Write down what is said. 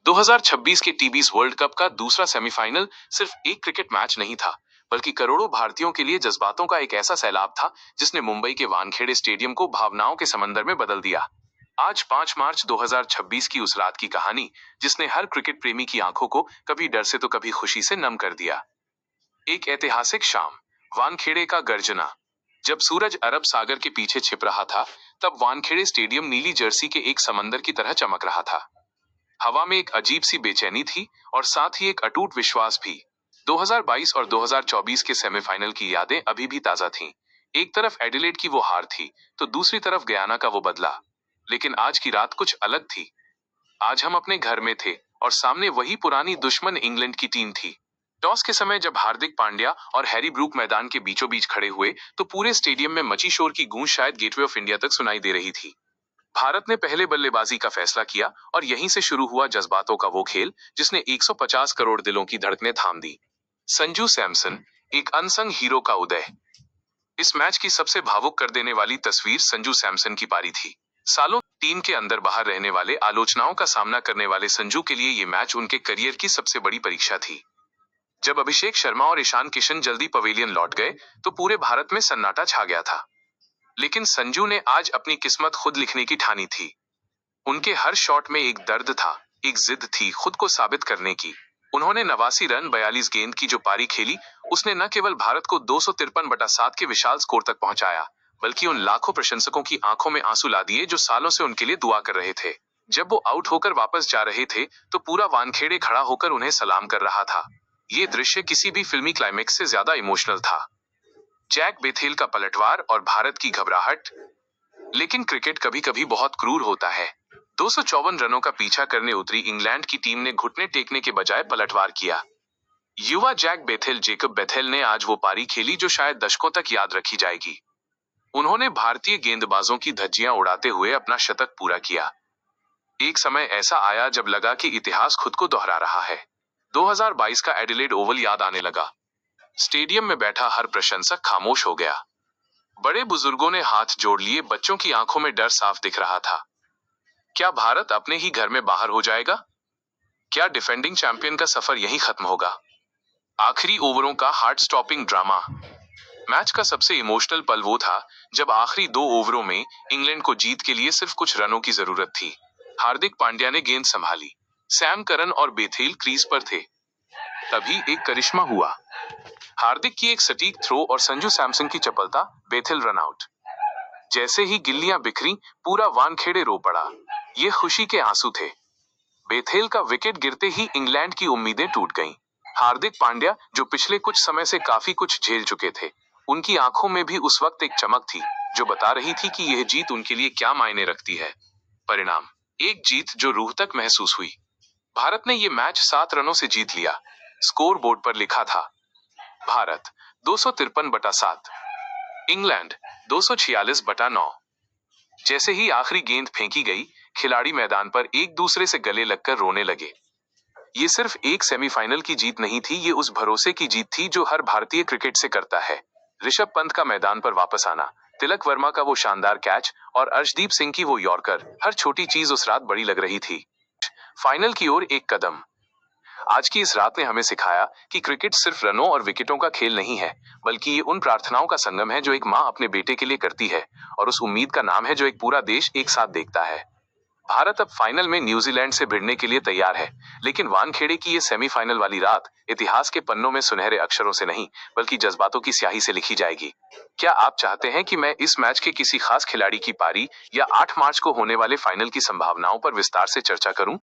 2026 के टी20 world cup का दूसरा सेमीफाइनल सिर्फ एक क्रिकेट मैच नहीं था, बल्कि करोड़ों भारतीयों के लिए जज्बातों का एक ऐसा सैलाब था जिसने मुंबई के वानखेड़े स्टेडियम को भावनाओं के समंदर में बदल दिया। आज 5 मार्च 2026 की उस रात की कहानी, जिसने हर क्रिकेट प्रेमी की आंखों को कभी डर से तो कभी खुशी से नम कर दिया। एक ऐतिहासिक शाम, वानखेड़े का गर्जना। जब सूरज अरब सागर के पीछे छिप रहा था, तब वानखेड़े स्टेडियम नीली जर्सी के एक समंदर की तरह चमक रहा था। हवा में एक अजीब सी बेचैनी थी और साथ ही एक अटूट विश्वास भी। 2022 और 2024 के सेमीफाइनल की यादें अभी भी ताजा थीं। एक तरफ एडिलेड की वो हार थी, तो दूसरी तरफ गयाना का वो बदला। लेकिन आज की रात कुछ अलग थी। आज हम अपने घर में थे और सामने वही पुरानी दुश्मन इंग्लैंड की टीम थी। टॉस के समय जब हार्दिक पांड्या और हैरी ब्रूक मैदान के बीचों बीच खड़े हुए, तो पूरे स्टेडियम में मची शोर की गूंज शायद गेटवे ऑफ इंडिया तक सुनाई दे रही थी। भारत ने पहले बल्लेबाजी का फैसला किया और यहीं से शुरू हुआ जज्बातों का वो खेल, जिसने 150 करोड़ दिलों की धड़कनें थाम दी। संजू सैमसन, एक अनसंग हीरो का उदय। इस मैच की सबसे भावुक कर देने वाली तस्वीर संजू सैमसन की पारी थी। सालों टीम के अंदर बाहर रहने वाले आलोचनाओं का सामना करने वाले संजू के लिए ये मैच उनके करियर की सबसे बड़ी परीक्षा थी। जब अभिषेक शर्मा और ईशान किशन जल्दी पवेलियन लौट गए, तो पूरे भारत में सन्नाटा छा गया था। लेकिन संजू ने आज अपनी किस्मत खुद लिखने की ठानी थी। उनके हर शॉट में एक दर्द था, एक जिद थी खुद को साबित करने की। उन्होंने 89 रन 42 गेंद की जो पारी खेली, उसने न केवल भारत को 253/7 के विशाल स्कोर तक पहुंचाया, बल्कि उन लाखों प्रशंसकों की आंखों में आंसू ला दिए जो सालों से उनके लिए दुआ कर रहे थे। जब वो आउट होकर वापस जा रहे थे, तो पूरा वानखेड़े खड़ा होकर उन्हें सलाम कर रहा था। ये दृश्य किसी भी फिल्मी क्लाइमेक्स से ज्यादा इमोशनल था। जैक बेथेल का पलटवार और भारत की घबराहट। लेकिन क्रिकेट कभी कभी बहुत क्रूर होता है। 254 रनों का पीछा करने उतरी इंग्लैंड की टीम ने घुटने टेकने के बजाय पलटवार किया। युवा जैक बेथेल जेकब बेथेल ने आज वो पारी खेली जो शायद दशकों तक याद रखी जाएगी। उन्होंने भारतीय गेंदबाजों की धज्जियां उड़ाते हुए अपना शतक पूरा किया। एक समय ऐसा आया जब लगा कि इतिहास खुद को दोहरा रहा है। 2022 का एडिलेड ओवल याद आने लगा। स्टेडियम में बैठा हर प्रशंसक खामोश हो गया। बड़े बुजुर्गों ने हाथ जोड़ लिए, बच्चों की आंखों में डर साफ दिख रहा था। क्या भारत अपने ही घर में बाहर हो जाएगा? क्या डिफेंडिंग चैंपियन का सफर यहीं खत्म होगा? आखिरी ओवरों का हार्ट स्टॉपिंग ड्रामा। मैच का सबसे इमोशनल पल वो था जब आखिरी 2 ओवरों में इंग्लैंड को जीत के लिए सिर्फ कुछ रनों की जरूरत थी। हार्दिक पांड्या ने गेंद संभाली, सैम करन और बेथेल क्रीज पर थे। तभी एक करिश्मा हुआ। हार्दिक की एक सटीक थ्रो और संजू सैमसन की चपलता, बेथेल रन आउट। जैसे ही गिल्लियां बिखरी, पूरा वानखेड़े रो पड़ा। ये खुशी के आंसू थे। बेथेल का विकेट गिरते ही इंग्लैंड की उम्मीदें टूट गईं। हार्दिक पांड्या, जो पिछले कुछ समय से काफी कुछ झेल चुके थे, उनकी आंखों में भी उस वक्त एक चमक थी जो बता रही थी कि यह जीत उनके लिए क्या मायने रखती है। परिणाम, एक जीत जो रूह तक महसूस हुई। भारत ने यह मैच 7 रनों से जीत लिया। स्कोर बोर्ड पर लिखा था, भारत 253/7, इंग्लैंड 246/9। जैसे ही आखिरी गेंद फेंकी गई, खिलाड़ी मैदान पर एक दूसरे से गले लगकर रोने लगे। ये सिर्फ एक सेमीफाइनल की जीत नहीं थी, ये उस भरोसे की जीत थी जो हर भारतीय क्रिकेट से करता है। ऋषभ पंत का मैदान पर वापस आना, तिलक वर्मा का वो शानदार कैच और अर्शदीप सिंह की वो यॉर्कर, हर छोटी चीज उस रात बड़ी लग रही थी। फाइनल की ओर एक कदम। आज की इस रात ने हमें सिखाया कि क्रिकेट सिर्फ रनों और विकेटों का खेल नहीं है, बल्कि ये उन प्रार्थनाओं का संगम है जो एक माँ अपने बेटे के लिए करती है, और उस उम्मीद का नाम है जो एक पूरा देश एक साथ देखता है। भारत अब फाइनल में न्यूजीलैंड से भिड़ने के लिए तैयार है, लेकिन वानखेड़े की ये सेमीफाइनल वाली रात इतिहास के पन्नों में सुनहरे अक्षरों से नहीं, बल्कि जज्बातों की स्याही से लिखी जाएगी। क्या आप चाहते हैं कि मैं इस मैच के किसी खास खिलाड़ी की पारी या 8 मार्च को होने वाले फाइनल की संभावनाओं पर विस्तार से चर्चा करूं?